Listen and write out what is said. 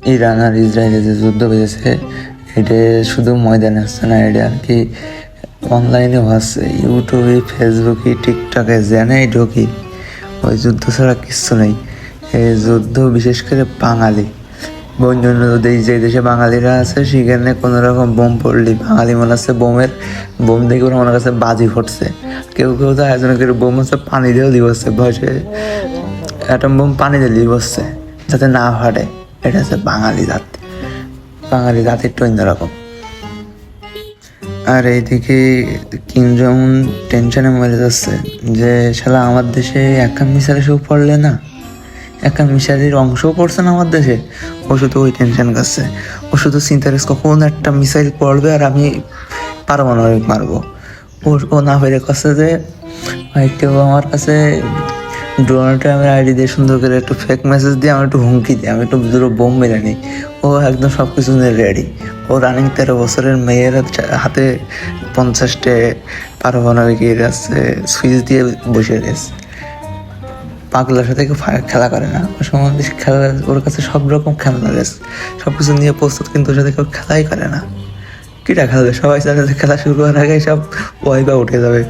Iran আর ইসরায়েলের যে যুদ্ধ হয়েছে, এটা শুধু ময়দানে হচ্ছে না, এটা আর কি অনলাইনেও হচ্ছে, ইউটিউবে, ফেসবুকে, টিকটকে, জেনে ঢুকি, ওই যুদ্ধ ছাড়া কিচ্ছু নেই। এই যুদ্ধ বিশেষ করে বাঙালি অন্যান্য দেশ, যে দেশে বাঙালিরা আছে সেখানে কোনো রকম বোম পড়লি বাঙালি মনে হচ্ছে বোম দেখে ওরা মনে কাছে বাজি ফুটছে। কেউ কেউ তো আয়োজন করে বোম হচ্ছে পানি দিয়েও দিবসছে, বসে অ্যাটম বোম পানি দিয়ে দিবসছে যাতে না ফাটে। এটা হচ্ছে বাঙালি জাত, বাঙালি জাতির একটু অন্যরকম। আর এইদিকে কিম জং উন টেনশনে মরে যাচ্ছে যে শালা আমার দেশে একটা মিসাইল এসেও পড়লে না, একটা মিসাইলের অংশও পড়ছে না আমার দেশে। ও শুধু ওই টেনশন করছে, ও শুধু চিন্তা করছে কখন একটা মিসাইল পড়বে আর আমি পারমাণবিক মারবো। ও না পেরে করছে যে হয়তো আমার কাছে ডোনাল্ড ট্রাম্পের আইডি দিয়ে সুন্দর করে একটু ফেক মেসেজ দিয়ে আমি একটু হুমকি দিই, আমি একটু দুটো বোম মেরে নিই। ও একদম সব কিছু নিয়ে রেডি। ও রানিং 13 বছরের মেয়ের হাতে 50টে পারমাণবিক আছে সুইচ দিয়ে বসে রয়েছে। পাগলার সাথে কেউ খেলা করে না, ওর সম্বন্ধে খেলা, ওর কাছে সব রকম খেলনা রয়েছে, সব কিছু নিয়ে প্রস্তুত, কিন্তু ওর সাথে কেউ খেলাই করে না। কিটা খেলবে, সবাই চাইলে খেলা শুরু করার আগে সব ওয়াইপা উঠে যাবে।